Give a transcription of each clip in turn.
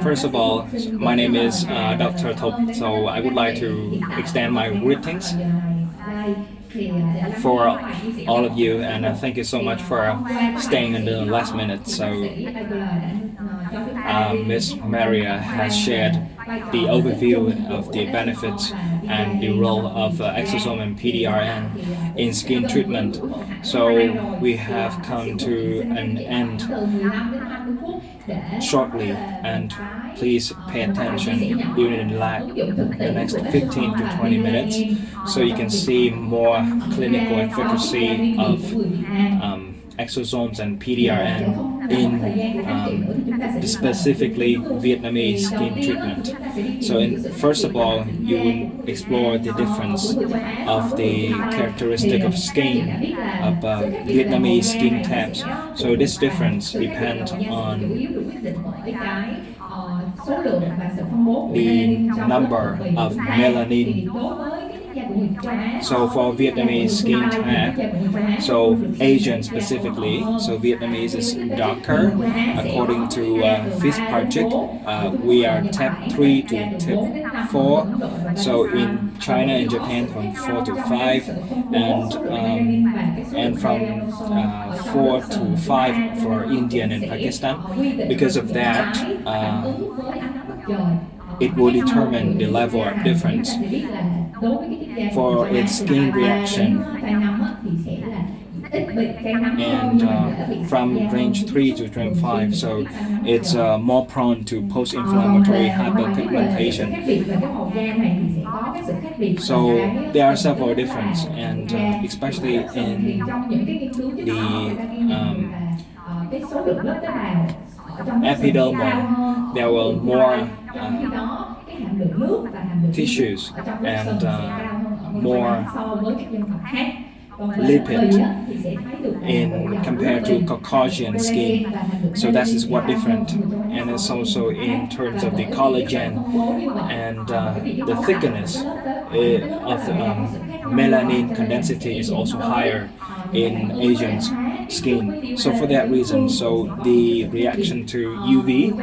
First of all, my name is Dr. Thục, so I would like to extend my greetings for all of you, and thank you so much for staying in the last minute. So Miss Maria has shared the overview of the benefits and the role of exosome and PDRN in skin treatment. So we have come to an end shortly, and please pay attention during the next 15 to 20 minutes so you can see more clinical efficacy of exosomes and PDRN in specifically Vietnamese skin treatment. So first of all, you will explore the difference of the characteristic of skin of Vietnamese skin types. So this difference depends on the number of melanin. So for Vietnamese skin type, so Asian specifically, so Vietnamese is darker. According to Fitzpatrick, we are type 3 to type 4. So in China and Japan from 4 to 5, and from 4 to 5 for India and Pakistan. Because of that, it will determine the level of difference for its skin reaction, and from range 3 to range 5, so it's more prone to post-inflammatory hyperpigmentation. So there are several differences, and especially in the epidermal, there were more tissues and more lipid in compared to Caucasian skin. So that is what different, and it's also in terms of the collagen and the thickness of the melanin density is also higher in Asian skin. So for that reason, so the reaction to UV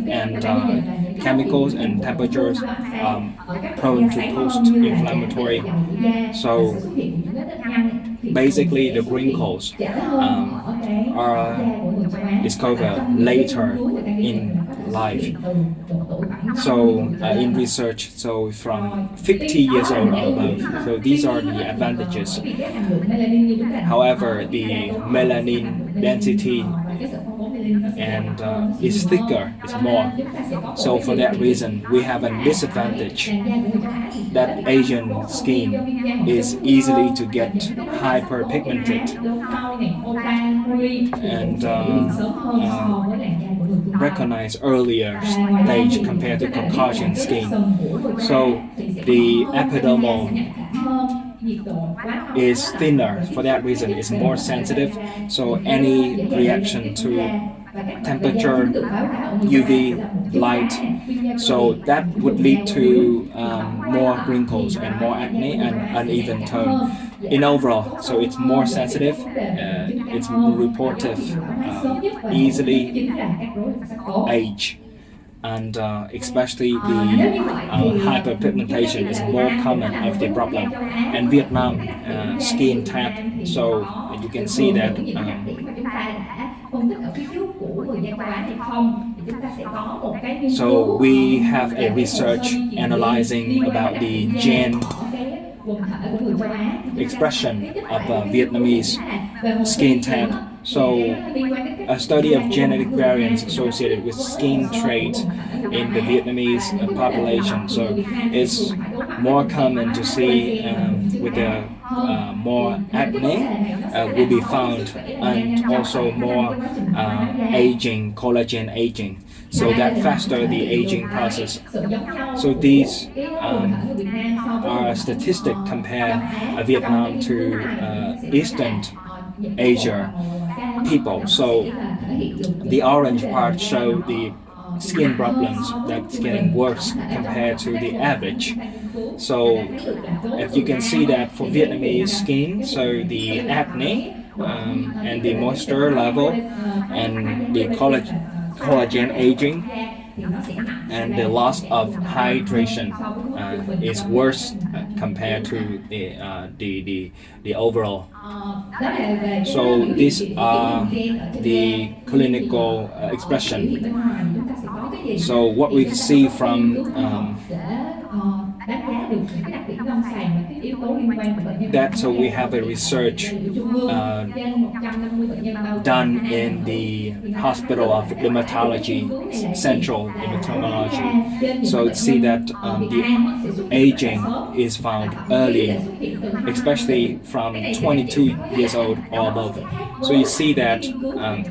and chemicals and temperatures prone to post-inflammatory. So basically the wrinkles are discovered later in life. So in research, so from 50 years old or above, so these are the advantages. However, the melanin density and is thicker, is more. So for that reason, we have a disadvantage that Asian skin is easily to get hyperpigmented and recognize earlier stage compared to Caucasian skin. So the epidermal is thinner. For that reason, it's more sensitive. So any reaction to temperature, UV light, so that would lead to more wrinkles and more acne and uneven tone. In overall, so it's more sensitive, it's reportive, easily age, and especially the hyperpigmentation is more common of the problem. And Vietnam skin type, so you can see that so we have a research analyzing about the gene expression of Vietnamese skin type. So a study of genetic variants associated with skin traits in the Vietnamese population. So it's more common to see with the more acne will be found, and also more aging, collagen aging. So that faster the aging process. So these are statistics compare Vietnam to Eastern Asia people. So the orange part show the skin problems that's getting worse compared to the average. So if you can see that for Vietnamese skin, so the acne and the moisture level and the collagen aging, and the loss of hydration is worse compared to the overall. So these are the clinical expression. So what we see from that, so we have a research done in the Hospital of Dermatology, Central Dermatology. So see that the aging is found early, especially from 22 years old or above. So you see that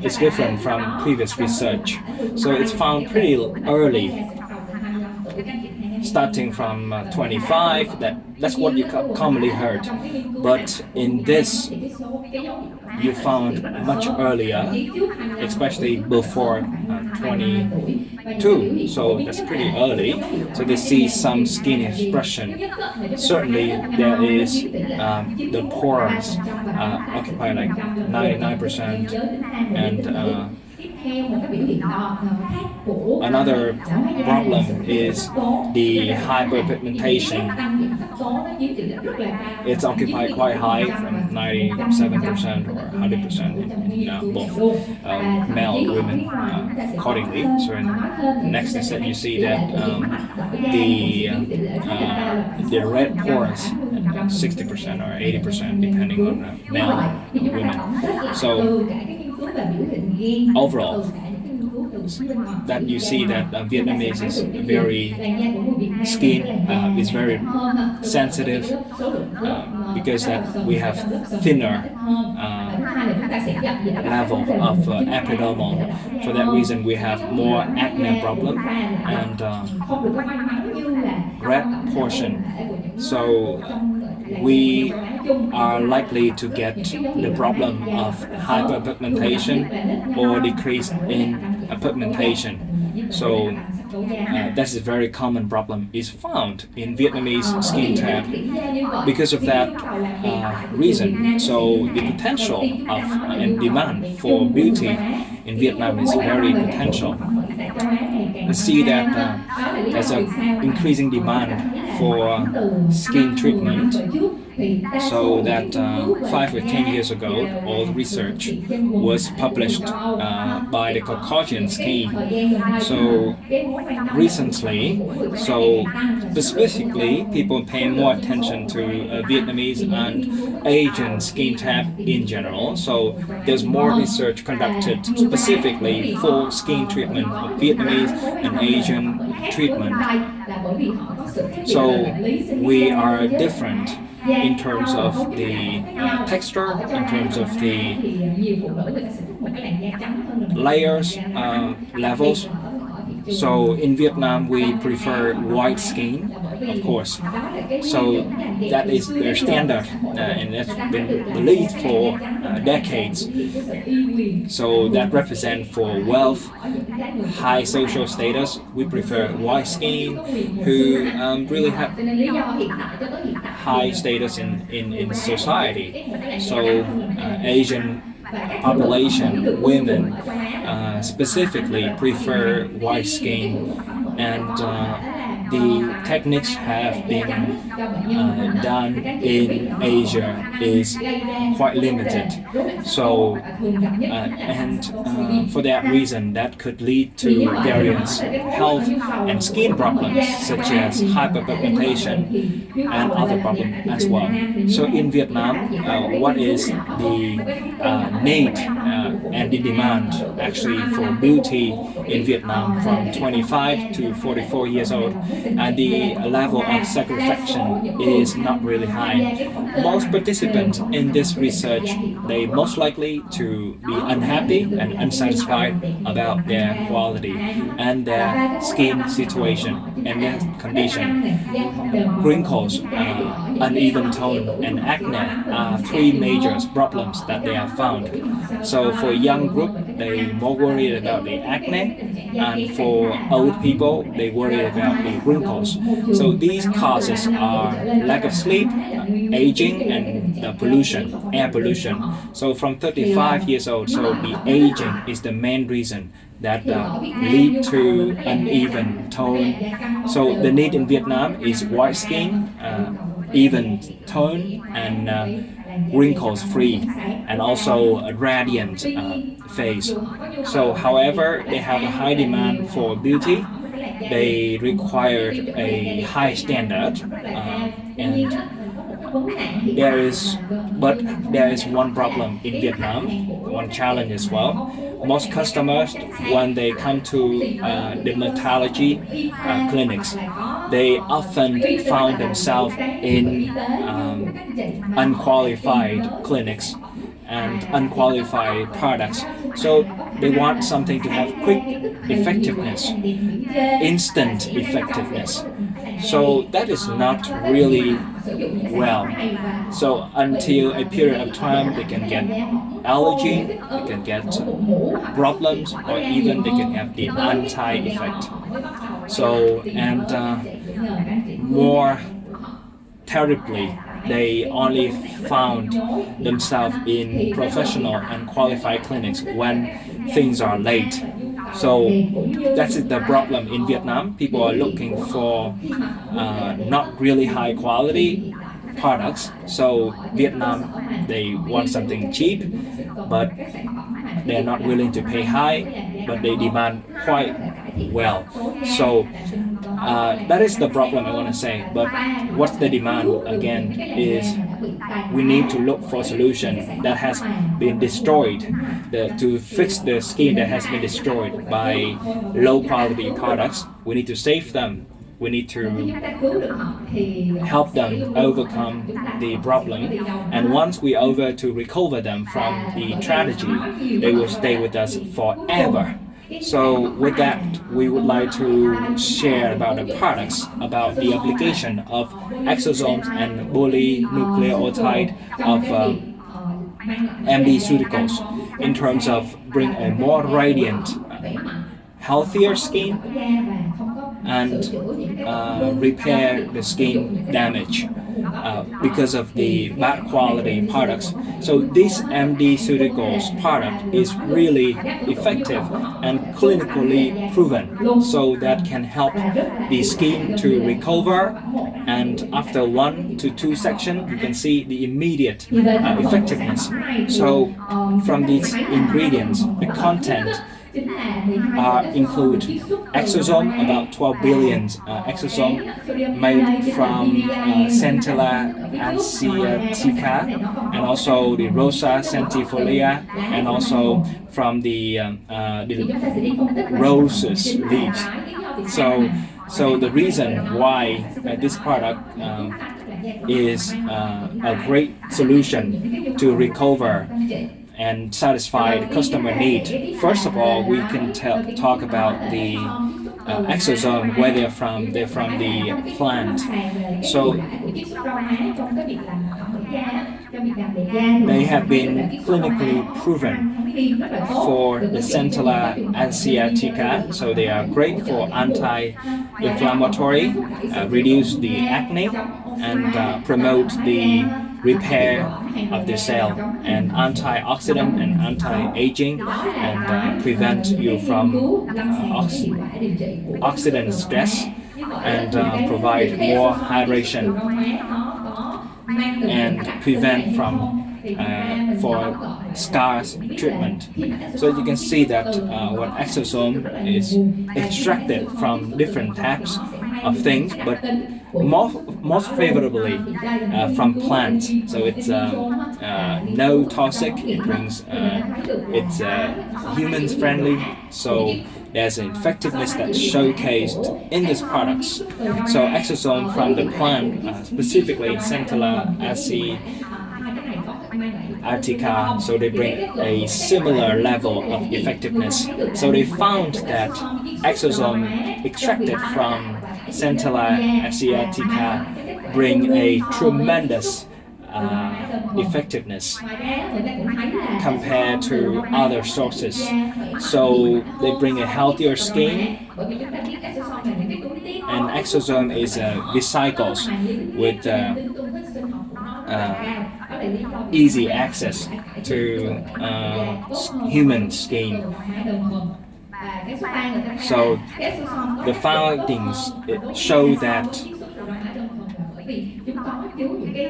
it's different from previous research. So it's found pretty early, starting from 25. That's what you commonly heard. But in this, you found much earlier, especially before 22. So that's pretty early. So they see some skin expression. Certainly there is the pores occupy like 99%, and another problem is the hyperpigmentation. It's occupied quite high, from 97% or 100% in both male and women accordingly. So next is that you see that the red pores 60% or 80% depending on male and women. So overall, that you see that Vietnamese is very skin is very sensitive because that we have thinner level of epidermal. For that reason, we have more acne problem and red portion. So we are likely to get the problem of hyperpigmentation or decrease in pigmentation. So that's a very common problem is found in Vietnamese skin type. Because of that reason, so the potential of and demand for beauty in Vietnam is very potential. We see that there's an increasing demand for skin treatment. So that 5 or 10 years ago, all the research was published by the Caucasian Skin. So recently, so specifically, people pay more attention to Vietnamese and Asian skin type in general. So there's more research conducted specifically for skin treatment of Vietnamese and Asian treatment. So we are different in terms of the texture, in terms of the layers, levels. So in Vietnam, we prefer white skin, of course. So that is their standard, and that's been believed for decades. So that represents for wealth, high social status. We prefer white skin who really have high status in society. So Asian population, women specifically prefer white skin, and the techniques have been done in Asia is quite limited. So for that reason, that could lead to various health and skin problems such as hyperpigmentation and other problems as well. So in Vietnam, what is the need and the demand actually for beauty in Vietnam from 25 to 44 years old, and the level of satisfaction is not really high. Most participants in this research, they most likely to be unhappy and unsatisfied about their quality and their skin situation and their condition. Wrinkles, uneven tone, and acne are three major problems that they have found. So for a young group, they more worried about the acne, and for old people, they worry about the wrinkles. So these causes are lack of sleep, aging, and pollution, air pollution. So from 35 years old, so the aging is the main reason that lead to uneven tone. So the need in Vietnam is white skin, even tone, and wrinkles free, and also a radiant face. So however, they have a high demand for beauty. They require a high standard, and there is but there is one problem in Vietnam, one challenge as well. Most customers, when they come to dermatology clinics, they often found themselves in unqualified clinics and unqualified products. So they want something to have quick effectiveness, instant effectiveness. So that is not really well. So until a period of time, they can get allergy, they can get problems, or even they can have the anti-effect. So, and more terribly, they only found themselves in professional and qualified clinics when things are late. So that's the problem in Vietnam. People are looking for not really high quality products. So Vietnam, they want something cheap, but they're not willing to pay high, but they demand quite well. So that is the problem I want to say. But what's the demand again is we need to look for a solution that has been destroyed, to fix the skin that has been destroyed by low quality products. We need to save them. We need to help them overcome the problem, and once we to recover them from the tragedy, they will stay with us forever. So with that, we would like to share about the products, about the application of exosomes and polynucleotide of Md Ceuticals in terms of bring a more radiant, healthier skin and repair the skin damage because of the bad quality products. So this Md Ceuticals product is really effective and clinically proven, so that can help the skin to recover, and after 1 to 2 sections you can see the immediate effectiveness. So from these ingredients, the content include exosome, about 12 billion exosome made from Centella asiatica, and also the Rosa centifolia, and also from the roses leaves. So the reason why this product is a great solution to recover and satisfy the customer need. First of all, we can talk about the exosome, where they're from. They're from the plant. So they have been clinically proven for the Centella asiatica. So they are great for anti-inflammatory, reduce the acne, and promote the repair of the cell, and antioxidant and anti-aging, and prevent you from oxidant stress, and provide more hydration, and prevent from for scars treatment. So you can see that when exosome is extracted from different types of things, but most favorably from plants. So it's no toxic. It brings it's humans friendly. So there's an effectiveness that's showcased in these products. So exosome from the plant, specifically Centella asiatica, so they bring a similar level of effectiveness. So they found that exosome extracted from Centella asiatica bring a tremendous effectiveness compared to other sources. So they bring a healthier skin, and exosome is recycles with easy access to human skin. So the findings show that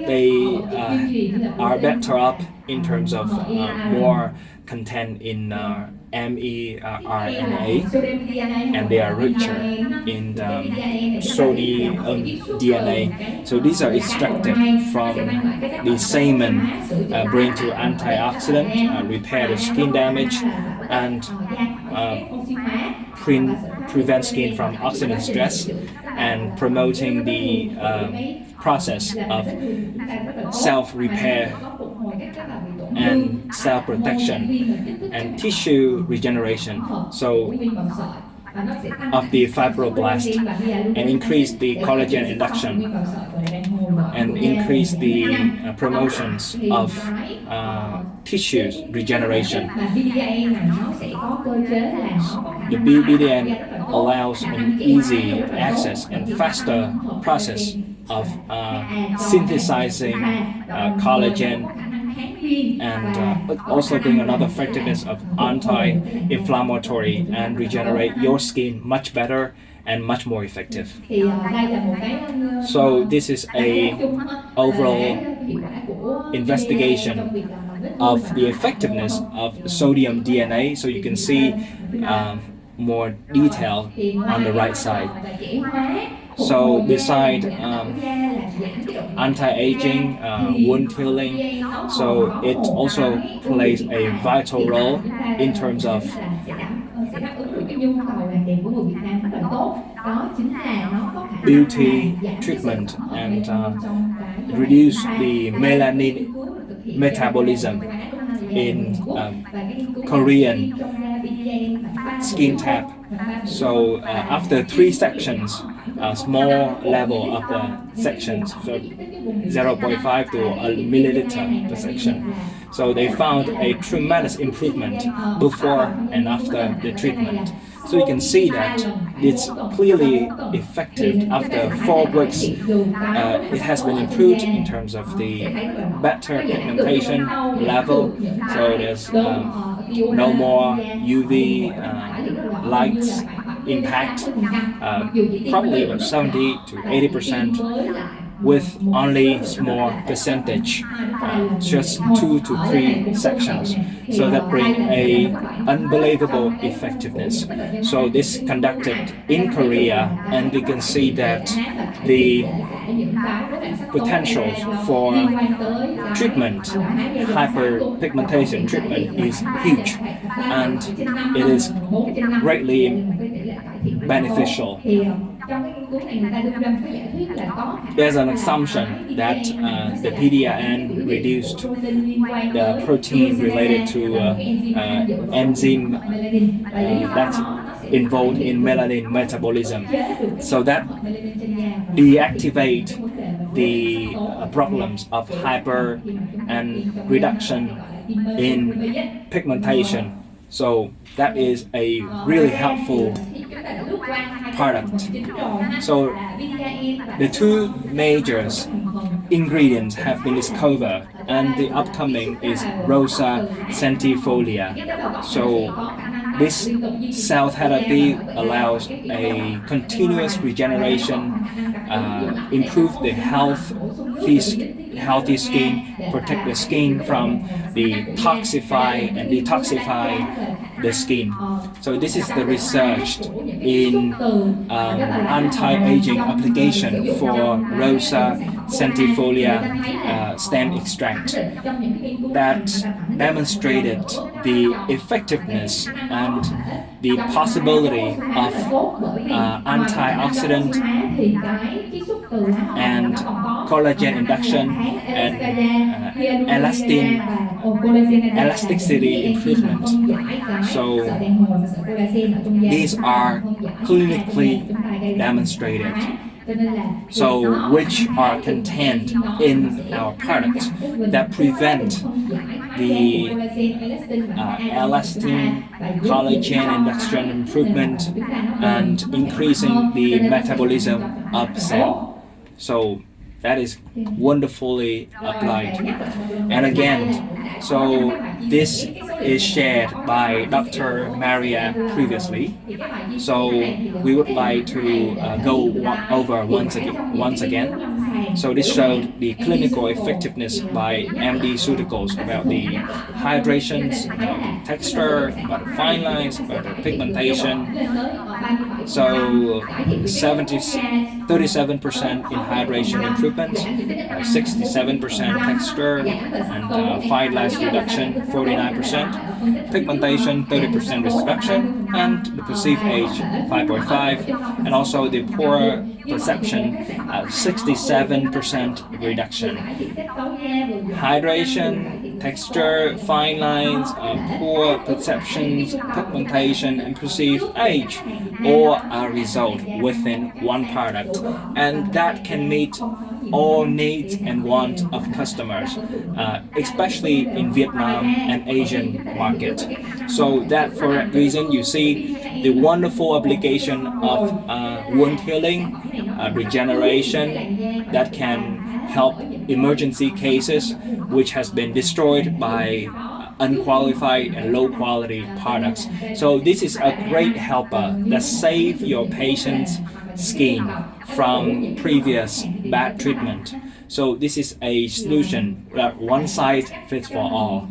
they are better up in terms of more content in mRNA, and they are richer in sodium DNA. So these are extracted from the semen, bring to antioxidant, repair the skin damage, and prevent skin from oxidant stress, and promoting the process of self-repair and self-protection and tissue regeneration. So of the fibroblast, and increase the collagen induction, and increase the promotions of tissues regeneration. The BDN allows an easy access and faster process of synthesizing collagen, and also bring another effectiveness of anti-inflammatory and regenerate your skin much better and much more effective. So this is a overall investigation of the effectiveness of sodium DNA. So you can see more detail on the right side. So beside anti-aging, wound healing, so it also plays a vital role in terms of beauty treatment, and reduce the melanin metabolism in Korean skin tap. So after 3 sections, a small level of the sections, so 0.5 to a milliliter per section. So they found a tremendous improvement before and after the treatment. So you can see that it's clearly effective. After 4 weeks, it has been improved in terms of the better pigmentation level. So there's no more UV lights impact, probably about 70 to 80%, with only small percentage, just 2 to 3 sections. So that brings a unbelievable effectiveness. So this conducted in Korea, and we can see that the potential for treatment, hyperpigmentation treatment, is huge, and it is greatly beneficial. There's an assumption that the PDN reduced the protein related to enzyme that's involved in melanin metabolism, so that deactivate the problems of hyper and reduction in pigmentation. So that is a really helpful product. So the 2 major ingredients have been discovered, and the upcoming is Rosa centifolia. So this cell therapy allows a continuous regeneration, improve the healthy skin, protect the skin from the toxify and detoxify the skin. So this is the research in anti-aging application for Rosa centifolia stem extract that demonstrated the effectiveness and the possibility of antioxidant and collagen induction and elasticity improvement. So these are clinically demonstrated, so which are contained in our products that prevent the elastin, collagen induction improvement, and increasing the metabolism of cell. So that is wonderfully applied. And again, so this is shared by Dr. Maria previously. So we would like to go over once again. So this showed the clinical effectiveness by Md Ceuticals about the hydrations, about the texture, about the fine lines, about the pigmentation. So 37% in hydration improvement, 67% texture, and fine lines reduction 49%, pigmentation 30% reduction, and the perceived age 5.5, and also the pore perception 67% reduction. Hydration, texture, fine lines, pore perceptions, pigmentation, and perceived age all are resolved within one product, and that can meet all needs and wants of customers, especially in Vietnam and Asian market. So that for that reason you see the wonderful application of wound healing, regeneration that can help emergency cases which has been destroyed by unqualified and low quality products. So this is a great helper that save your patient's skin from previous bad treatment. So this is a solution that one size fits for all.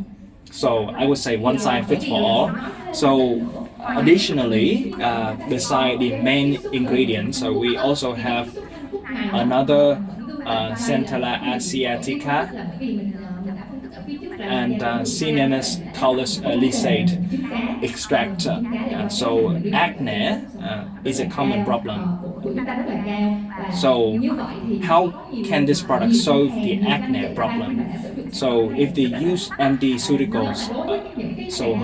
So I would say one size fits for all. So additionally, beside the main ingredients, so we also have another Centella asiatica and Sinenus caulis lysate extract. So acne is a common problem. So how can this product solve the acne problem? So if they use Md Ceuticals, so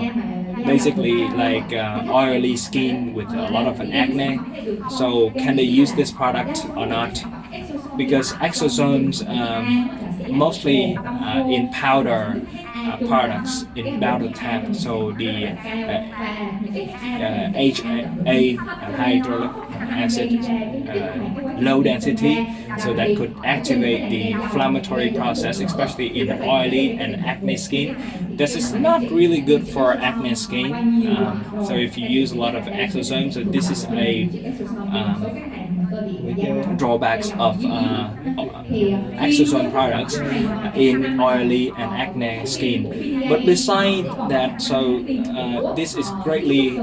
basically like oily skin with a lot of acne, so can they use this product or not? Because exosomes mostly in powder products, in powder tab, so the HA hydrochloric acid low density, so that could activate the inflammatory process, especially in oily and acne skin. This is not really good for acne skin. So if you use a lot of exosomes, so this is a drawbacks of exosome products in oily and acne skin. But besides that, so this is greatly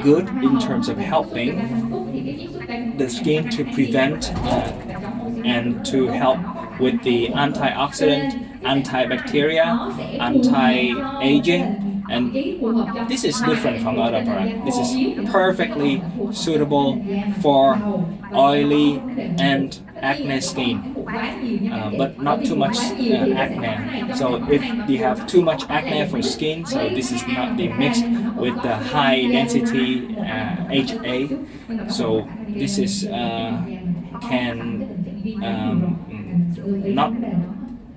good in terms of helping the skin to prevent and to help with the antioxidant, antibacteria, anti-aging. And this is different from other products. This is perfectly suitable for oily and acne skin, but not too much acne. So if you have too much acne for skin, so this is not the mixed with the high density HA. So this is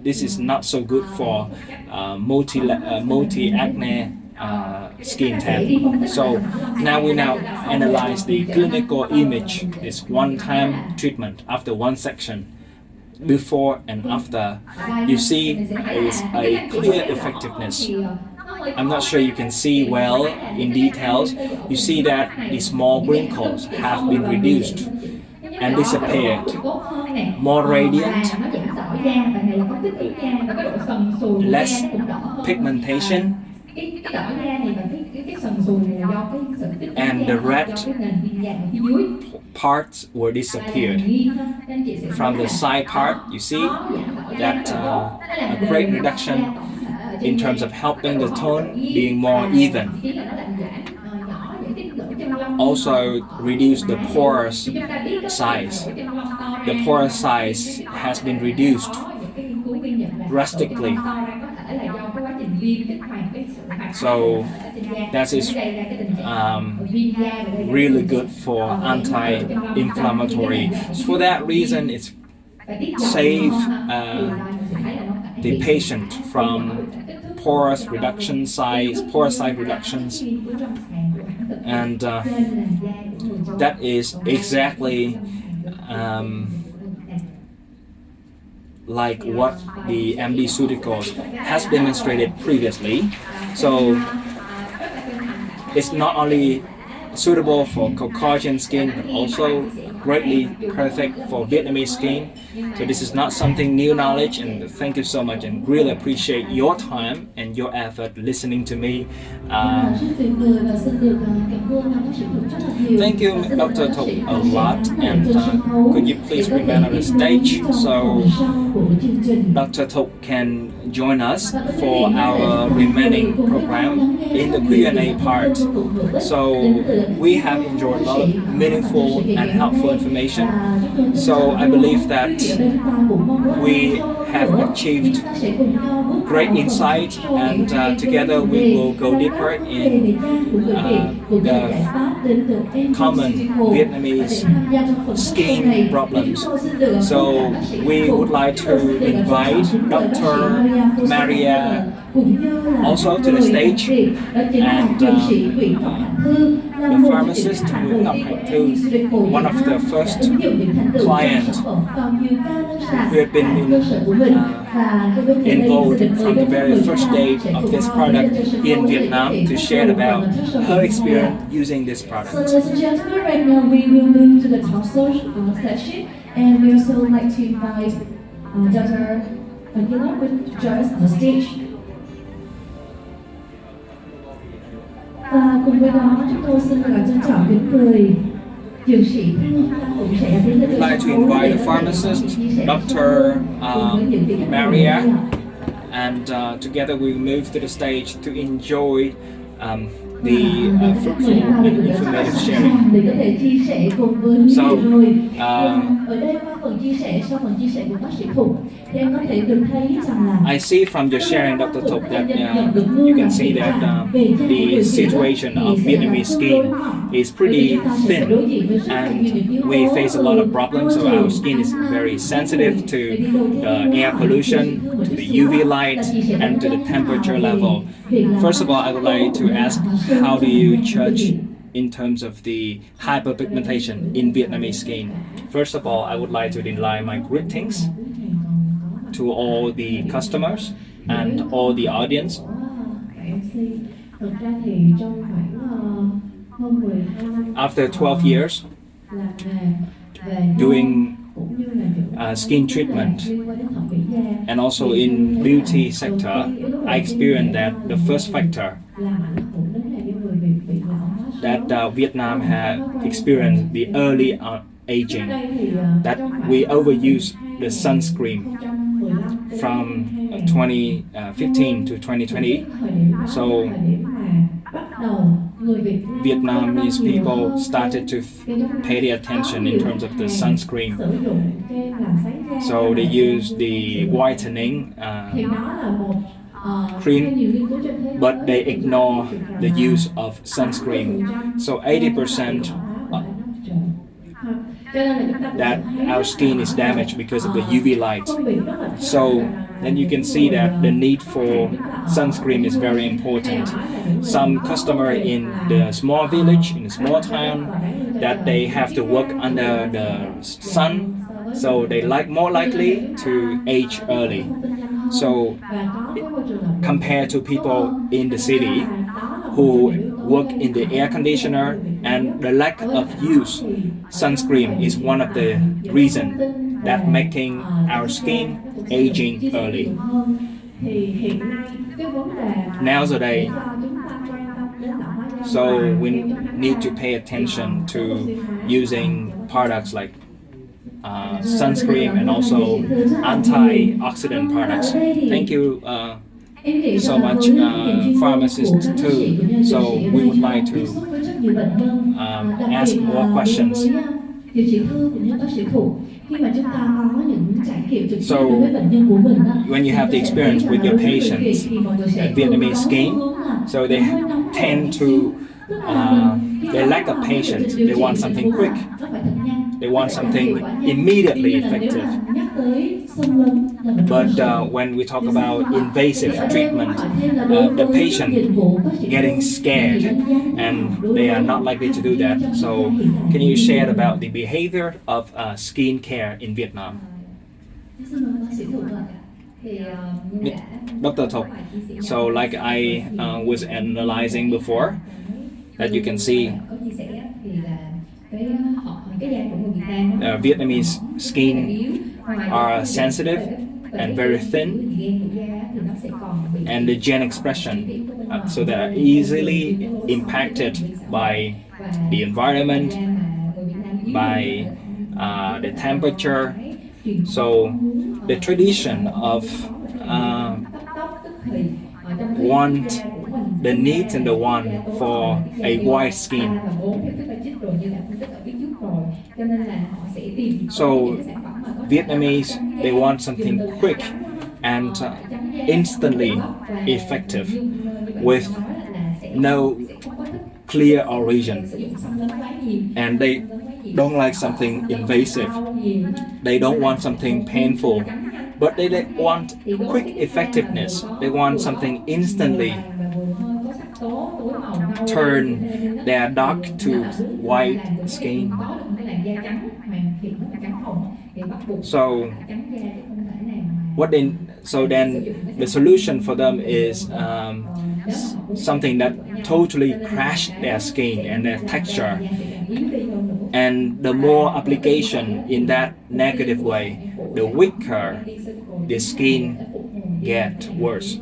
this is not so good for multi acne skin type. So now we analyze the clinical image. This one-time treatment after one section, before and after. You see is a clear effectiveness. I'm not sure you can see well in details. You see that the small wrinkles have been reduced and disappeared. More radiant, less pigmentation, and the red parts were disappeared. From the side part, you see that a great reduction in terms of helping the tone being more even. Also reduce the pores size. The pore size has been reduced drastically. So that is really good for anti-inflammatory. So for that reason, it's save the patient from pore size reductions, and that is exactly like what the Md Ceuticals has demonstrated previously. So it's not only suitable for Caucasian skin, but also greatly perfect for Vietnamese skin. So this is not something new knowledge, and thank you so much, and really appreciate your time and your effort listening to me. Thank you, Dr. Thục, a lot, and could you please remain on the stage so Dr. Thục can join us for our remaining program in the Q&A part. So we have enjoyed a lot of meaningful and helpful information. So I believe that we have achieved great insight, and together we will go deeper in the common Vietnamese skin problems. So we would like to invite Dr. Maria also to the stage, and the pharmacist Nguyễn Ngọc Hạnh Thư, one of the first clients who have been involved from the very first day of this product in Vietnam, to share about her experience using this product. So ladies and gentlemen, right now we will move to the talk session, and we also like to invite Dr. Vanilla to join us on the stage. Và cùng với đó chúng tôi xin được trân trọng kính mời dược sĩ Phiên cũng sẽ tiến tới. I'd like to invite the pharmacist, Dr. Maria, and together we move to the stage to enjoy the fruitful and informative sharing. So, ở đây qua phần chia sẻ, sau phần chia sẻ của bác sĩ Thục, thì em có thể được thấy rằng là I see from your sharing, Dr. Thục, that you can see that the situation of Vietnamese skin is pretty thin, and we face a lot of problems. So our skin is very sensitive to the air pollution, to the UV light, and to the temperature level. First of all, I would like to ask, how do you judge in terms of the hyperpigmentation in Vietnamese skin? First of all, I would like to deny my greetings to all the customers and all the audience. After 12 years doing skin treatment and also in beauty sector, I experienced that the first factor that Vietnam had experienced the early aging, that we overuse the sunscreen from 2015 to 2020. So Vietnamese people started to pay the attention in terms of the sunscreen. So they use the whitening cream, but they ignore the use of sunscreen. So 80% that our skin is damaged because of the UV light. So then you can see that the need for sunscreen is very important. Some customer in the small village, in a small town, that they have to work under the sun, so they more likely to age early. So compared to people in the city who work in the air conditioner, and the lack of use sunscreen is one of the reasons that making our skin aging early. Nowadays, so we need to pay attention to using products like sunscreen and also antioxidant products. Thank you so much, pharmacists too. So we would like to ask more questions. So when you have the experience with your patients and Vietnamese skin, so they tend to they lack of patience. They want something quick. They want something immediately effective. But when we talk about invasive treatment, the patient getting scared, and they are not likely to do that. So can you share about the behavior of skin care in Vietnam? Xin mời bác sĩ Thục ạ. Thì như đã Dr. Thục. So like I was analyzing before, that you can see có chia sẻ thì là cái da của người Việt Nam Vietnamese skin are sensitive and very thin, and the gene expression, so they are easily impacted by the environment, by the temperature. So the tradition of the need and the want for a white skin. So Vietnamese, they want something quick and instantly effective with no clear origin, and they don't like something invasive. They don't want something painful, but they want quick effectiveness. They want something instantly turn their dark to white skin. So then the solution for them is something that totally crash their skin and their texture. And the more application in that negative way, the weaker the skin get worse.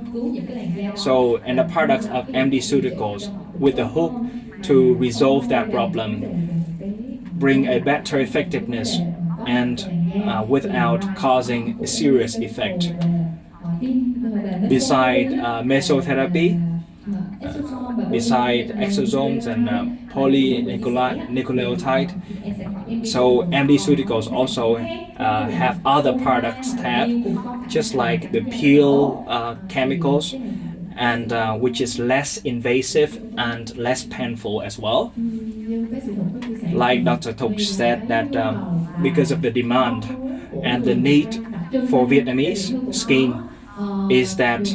So, and the products of Md Ceuticals with the hope to resolve that problem, bring a better effectiveness and without causing a serious effect. Beside mesotherapy, beside exosomes and polynucleotide, so Md Ceuticals also have other products tab, just like the peel chemicals, and which is less invasive and less painful as well. Like Dr. Thục said, that because of the demand and the need for Vietnamese skin is that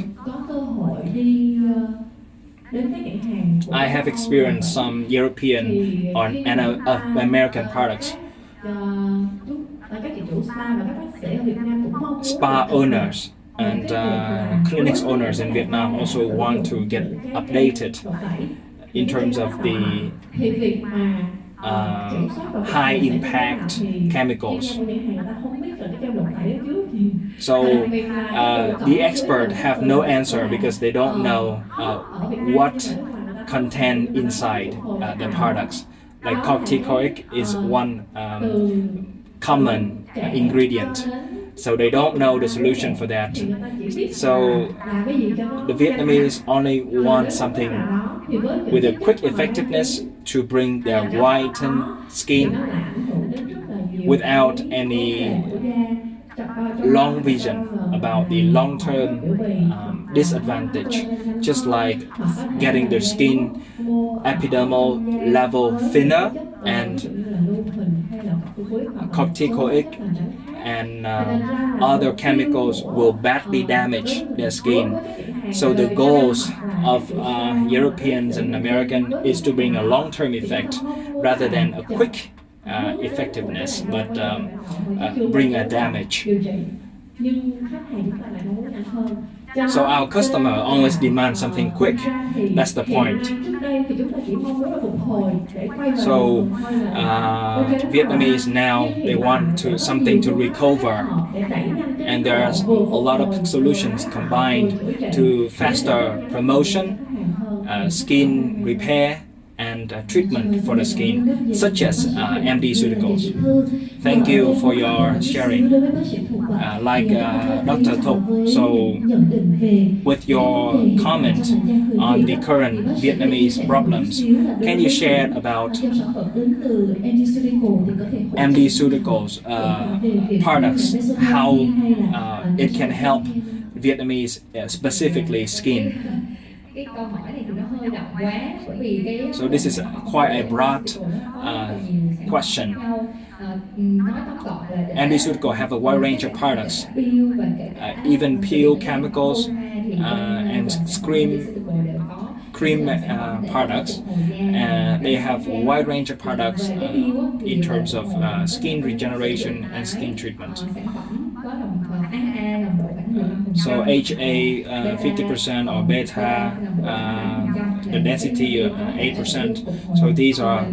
I have experienced some European or American products. Spa owners and clinics owners in Vietnam also want to get updated in terms of the high impact chemicals. So the expert have no answer because they don't know what content inside the products. Like corticoid is one common ingredient. So they don't know the solution for that. So the Vietnamese only want something with a quick effectiveness to bring their whitened skin without any long vision about the long-term disadvantage, just like getting their skin epidermal level thinner, and corticoid and other chemicals will badly damage their skin. So the goals of Europeans and Americans is to bring a long-term effect rather than a quick effectiveness, but bring a damage. So our customer always demands something quick. That's the point. So Vietnamese now, they want something to recover, and there's a lot of solutions combined to faster promotion, skin repair, and treatment for the skin, such as Md Ceuticals. Thank you for your sharing. Like Dr. Thục, so with your comment on the current Vietnamese problems, can you share about Md Ceuticals products, how it can help Vietnamese, specifically skin? So this is quite a broad question. Md Ceuticals have a wide range of products, even peel chemicals and cream products. They have a wide range of products in terms of skin regeneration and skin treatment. So HA 50% or beta, the density 8%. So these are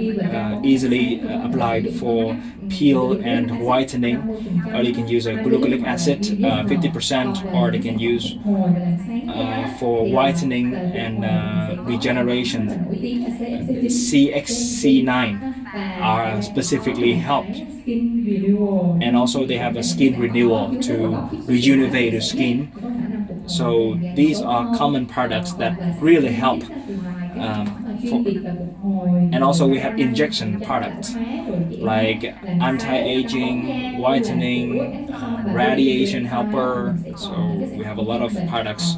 easily applied for peel and whitening. Or you can use a glycolic acid 50%, or they can use for whitening and regeneration. CXC9 are specifically helped, and also they have a skin renewal to rejuvenate the skin. So these are common products that really help. And also we have injection products like anti-aging, whitening, radiation helper. So we have a lot of products,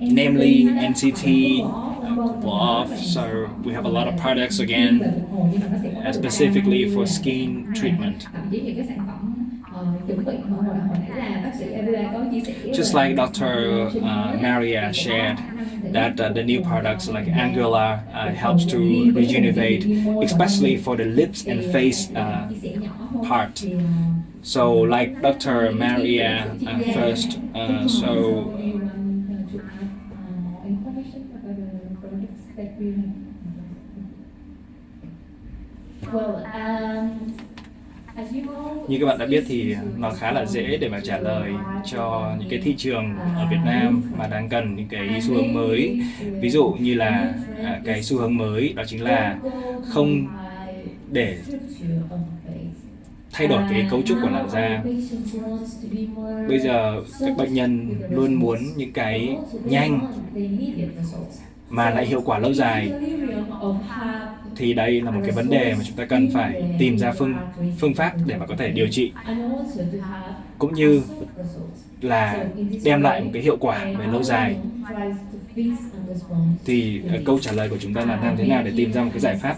namely NCT, Glove. So we have a lot of products again, specifically for skin treatment. Just like Dr. Maria shared, that the new products like Angular helps to rejuvenate, especially for the lips and face part. So like Dr. Maria first, như các bạn đã biết thì nó khá là dễ để mà trả lời cho những cái thị trường ở Việt Nam mà đang cần những cái xu hướng mới. Ví dụ như là cái xu hướng mới đó chính là không để thay đổi cái cấu trúc của làn da. Bây giờ các bệnh nhân luôn muốn những cái nhanh mà lại hiệu quả lâu dài. Thì đây là một cái vấn đề mà chúng ta cần phải tìm ra phương pháp để mà có thể điều trị, cũng như là đem lại một cái hiệu quả về lâu dài. Thì câu trả lời của chúng ta là làm thế nào để tìm ra một cái giải pháp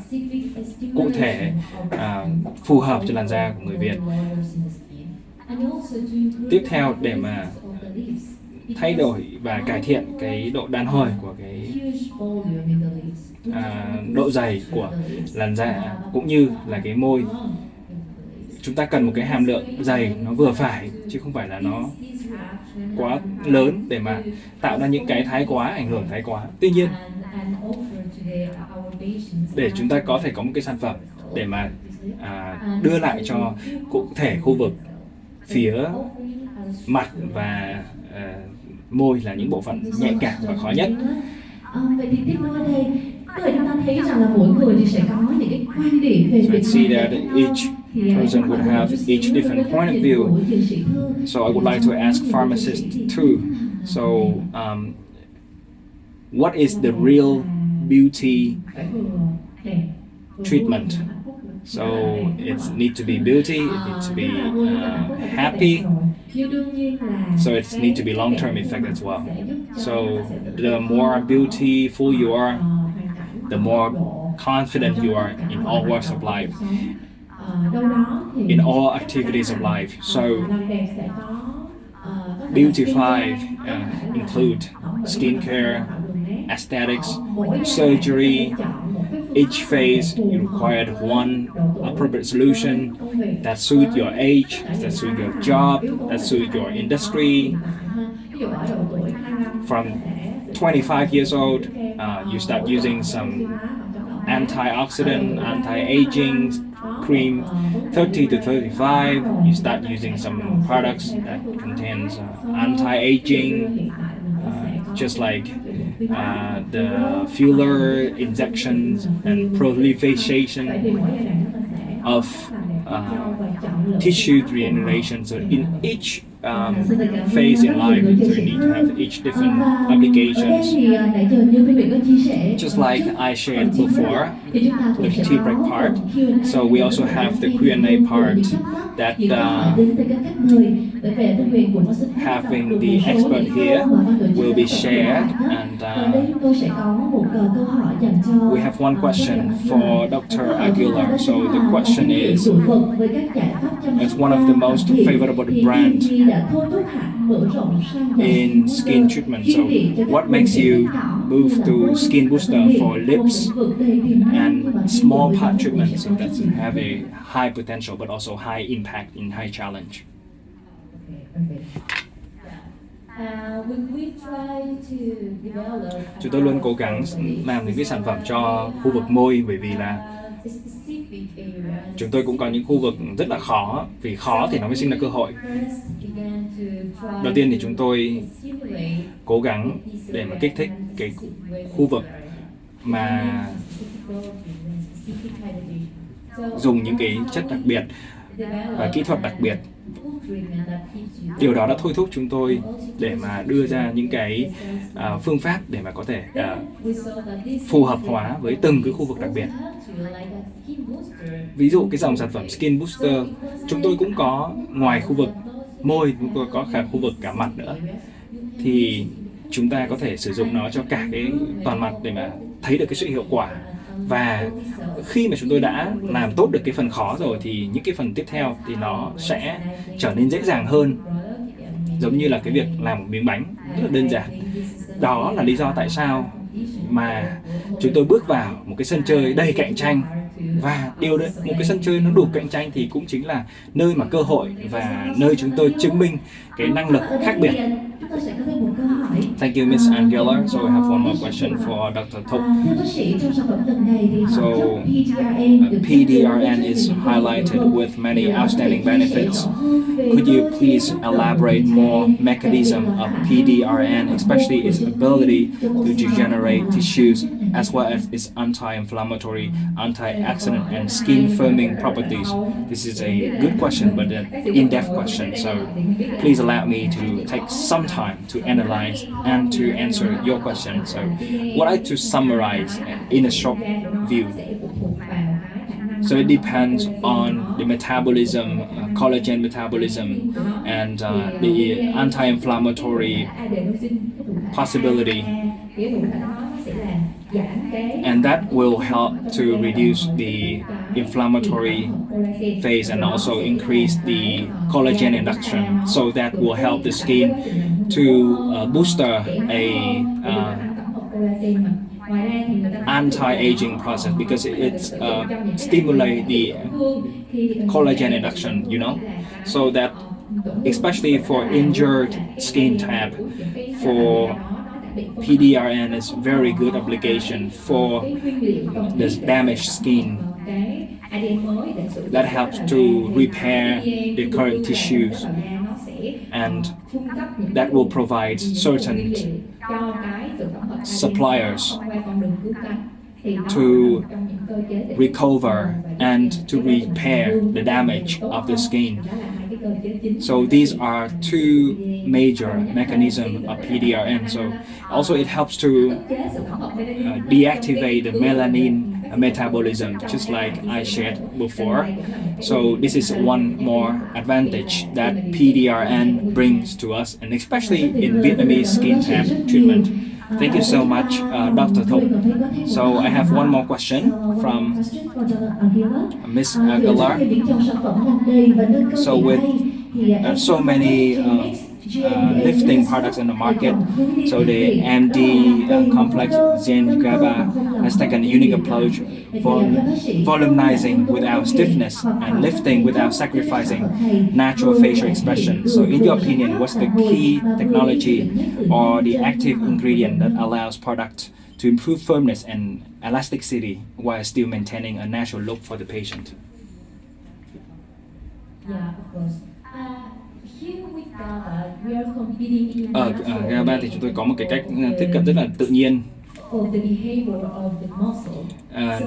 cụ thể phù hợp cho làn da của người Việt. Tiếp theo, để mà thay đổi và cải thiện cái độ đàn hồi của cái độ dày của làn da cũng như là cái môi, chúng ta cần một cái hàm lượng dày nó vừa phải, chứ không phải là nó quá lớn để mà tạo ra những cái thái quá, ảnh hưởng thái quá. Tuy nhiên, để chúng ta có thể có một cái sản phẩm để mà đưa lại cho cụ thể khu vực phía mặt và môi là những bộ phận nhạy cảm và khó nhất. Vậy thì tiếp nối đây, tức là chúng ta thấy rằng là mỗi người thì sẽ có những cái quan điểm về So I see that each person would have each different point of view. So I would like to ask pharmacists too. So what is the real beauty treatment? So it needs to be beauty, it needs to be happy. So it needs to be long-term effect as well. So the more beautiful you are, the more confident you are in all walks of life, in all activities of life. So beauty 5 include skincare, aesthetics, surgery. Each phase you required one appropriate solution that suit your age, that suit your job, that suit your industry. From 25 years old, you start using some antioxidant, anti-aging cream. 30 to 35, you start using some products that contains anti-aging, just like the filler injections and proliferation of tissue regeneration. So in each phase in life, so you need to have each different applications. Just like I shared before, the tea break part. So we also have the Q&A part that having the expert here will be shared, and we have one question for Dr. Aguilar. So the question is, it's one of the most favorable brand in skin treatment. So what makes you move to skin booster for lips and small part treatment, so that have a high potential but also high impact and high challenge? Chúng tôi luôn cố gắng làm những cái sản phẩm cho khu vực môi, bởi vì là chúng tôi cũng có những khu vực rất là khó, vì khó thì nó mới sinh ra cơ hội. Đầu tiên thì chúng tôi cố gắng để mà kích thích cái khu vực mà dùng những cái chất đặc biệt và kỹ thuật đặc biệt. Điều đó đã thôi thúc chúng tôi để mà đưa ra những cái phương pháp để mà có thể phù hợp hóa với từng cái khu vực đặc biệt. Ví dụ cái dòng sản phẩm Skin Booster, chúng tôi cũng có ngoài khu vực môi, chúng tôi có cả khu vực cả mặt nữa. Thì chúng ta có thể sử dụng nó cho cả cái toàn mặt để mà thấy được cái sự hiệu quả. Và khi mà chúng tôi đã làm tốt được cái phần khó rồi thì những cái phần tiếp theo thì nó sẽ trở nên dễ dàng hơn. Giống như là cái việc làm một miếng bánh rất là đơn giản. Đó là lý do tại sao mà chúng tôi bước vào một cái sân chơi đầy cạnh tranh. Và điều đấy, một cái sân chơi nó đủ cạnh tranh thì cũng chính là nơi mà cơ hội và nơi chúng tôi chứng minh cái năng lực khác biệt. Thank you, Ms. Angela. So I have one more question for Dr. Thục. So PDRN is highlighted with many outstanding benefits. Could you please elaborate more mechanism of PDRN, especially its ability to regenerate tissues, as well as its anti-inflammatory, antioxidant, and skin firming properties? This is a good question, but an in-depth question. So please allow me to take some time to analyze and to answer your question. So what I to summarize in a short view. So it depends on the metabolism, collagen metabolism, and the anti-inflammatory possibility. And that will help to reduce the inflammatory phase and also increase the collagen induction. So that will help the skin to booster a anti-aging process, because it's stimulate the collagen induction, you know, so that especially for injured skin type, for PDRN is very good application for this damaged skin. That helps to repair the current tissues, and that will provide certain suppliers to recover and to repair the damage of the skin. So these are two major mechanisms of PDRN. So also it helps to deactivate the melanin metabolism, just like I shared before. So this is one more advantage that PDRN brings to us, and especially in Vietnamese skin type treatment. Thank you so much, Dr. Thục. So I have one more question from Ms. Aguilar. So with so many lifting products in the market, so the MD complex Zen GABA has taken a unique approach for volumizing without stiffness and lifting without sacrificing natural facial expression. So in your opinion, what's the key technology or the active ingredient that allows product to improve firmness and elasticity while still maintaining a natural look for the patient? Yeah, of course. Ở GABA thì chúng tôi có một cái cách tiếp cận rất là tự nhiên,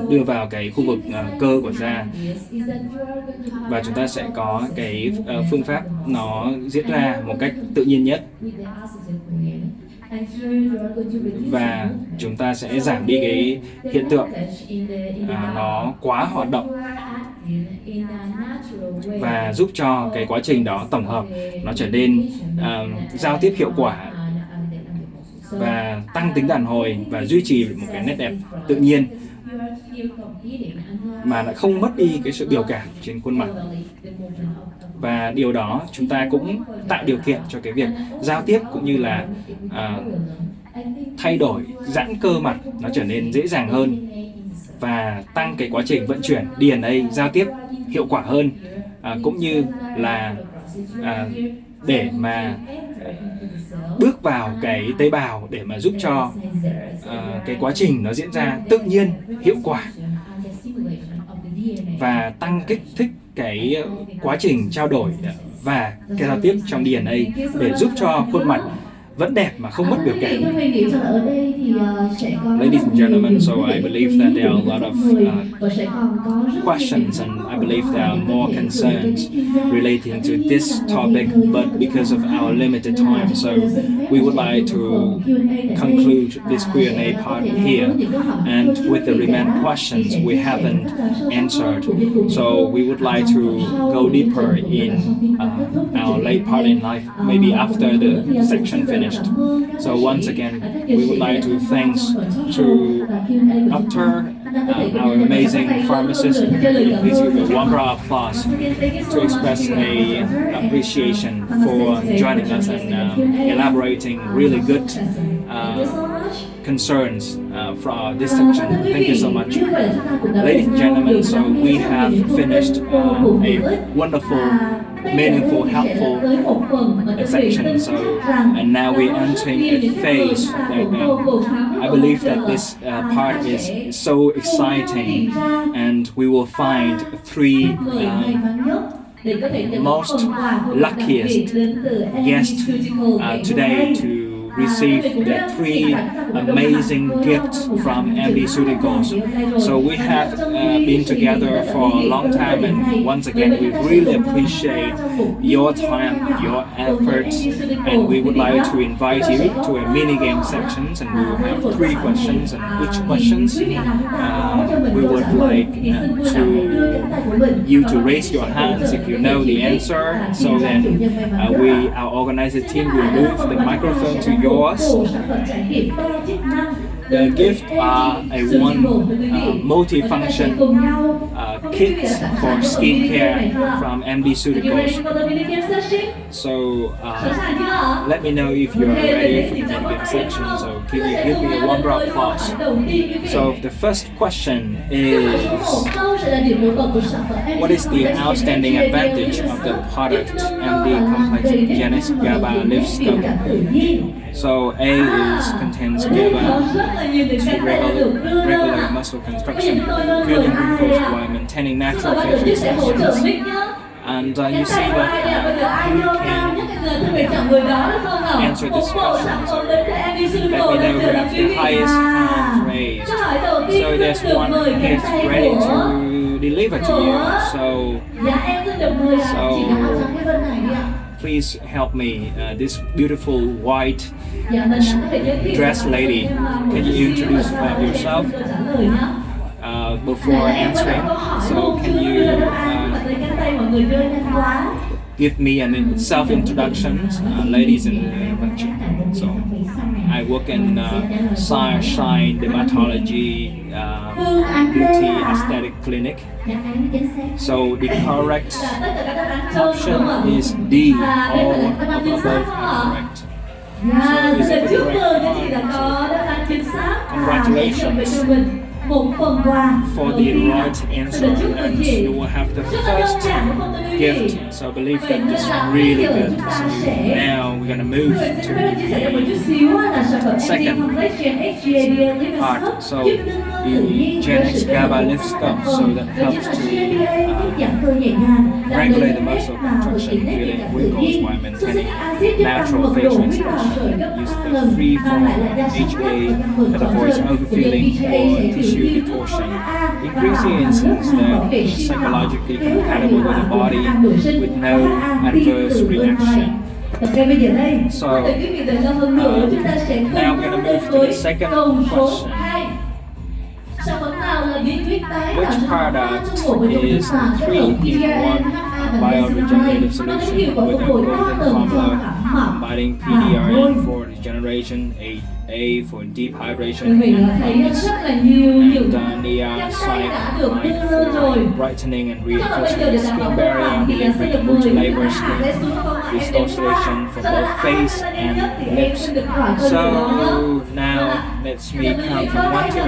đưa vào cái khu vực cơ của da, và chúng ta sẽ có cái phương pháp nó diễn ra một cách tự nhiên nhất, và chúng ta sẽ giảm đi cái hiện tượng nó quá hoạt động và giúp cho cái quá trình đó tổng hợp nó trở nên giao tiếp hiệu quả và tăng tính đàn hồi và duy trì một cái nét đẹp tự nhiên mà lại không mất đi cái sự biểu cảm trên khuôn mặt. Và điều đó chúng ta cũng tạo điều kiện cho cái việc giao tiếp cũng như là thay đổi giãn cơ mặt nó trở nên dễ dàng hơn và tăng cái quá trình vận chuyển DNA giao tiếp hiệu quả hơn, cũng như là để mà bước vào cái tế bào để mà giúp cho cái quá trình nó diễn ra tự nhiên, hiệu quả và tăng kích thích cái quá trình trao đổi và cái giao tiếp trong DNA để giúp cho khuôn mặt vẫn đẹp mà không mất biểu cảm. Ladies and gentlemen, so I believe that there are a lot of questions and I believe there are more concerns relating to this topic, but because of our limited time, so we would like to conclude this Q&A part here, and with the remaining questions we haven't answered, so we would like to go deeper in our late part in life, maybe after the section finished. So once again, we would like to thanks to Dr. Our amazing pharmacist. Please give a warm round of applause to express a appreciation for joining us and elaborating really good concerns for this section. Thank you so much. Ladies and gentlemen, so we have finished a wonderful, meaningful, helpful section. So, and now we're entering a phase that I believe that this part is so exciting, and we will find three most luckiest guests today to receive the three amazing gifts from Md Ceuticals. So we have been together for a long time, and once again we really appreciate your time, your efforts, and we would like to invite you to a mini game sections, and we will have three questions, and each questions we would like you to raise your hands if you know the answer, so then our organizer team will move the microphone to yours. The gift are a one multifunction kit for skincare from Md Ceuticals. So let me know if you are ready for the mini-game section. So give me a warm round of applause. So the first question is, what is the outstanding advantage of the product MD Complex Genix GABA Lipstick? So A is contains GABA to regulate muscle construction, filling wrinkles while maintaining natural facial expressions. And you see that you can answer this question. So let me know who has the highest hand raised. So there's one gift ready to deliver to you. So please help me. This beautiful white dress lady, can you introduce yourself before answering? So can you give me a self-introduction, ladies and gentlemen? So I work in Shine Dermatology Beauty Aesthetic Clinic. So the correct option is D. All of above are correct. So is it the correct one? Congratulations for the right answer, and you will have the first gift. So I believe that this is really good. So now we're gonna move to the second part. So the Genix GABA lipstick, so that helps to regulate the muscle contraction, filling wrinkles while maintaining natural facial expression. Use the free-form HA that avoids overfilling or tissue distortion, increasing incidence that is psychologically compatible with the body with no adverse reaction. So now we're going to move to the second question. Which product is 3-in-1 bioregenerative solution with a golden formula combining PDRN for regeneration, A for deep hydration, and niacinamide for brightening and reinforcing the skin barrier, delivering a multi-layer skin restoration for both face and lips. So now let's count from 1 to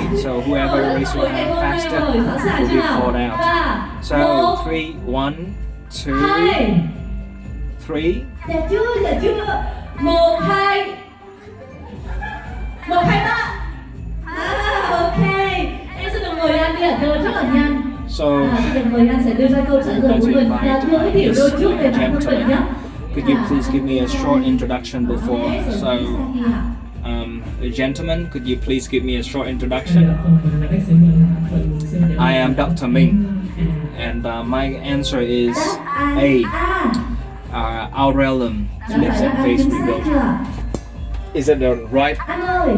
3. So whoever raises your hand faster will be called out. So 3, 1, 2, 3. Dạ chưa. 1, 2 3. Ok. Em xin được mời anh đi ạ, rất là nhanh. So, Xin được mời anh sẽ đưa ra câu trả lời của mình và giới thiệu đôi chút về bản thân mình nhé. could you please give me a short introduction before? So, the gentleman, could you please give me a short introduction? I am Dr. Minh, and my answer is A. Our realm lives in face rebuild. Is it the right? Anh ơi,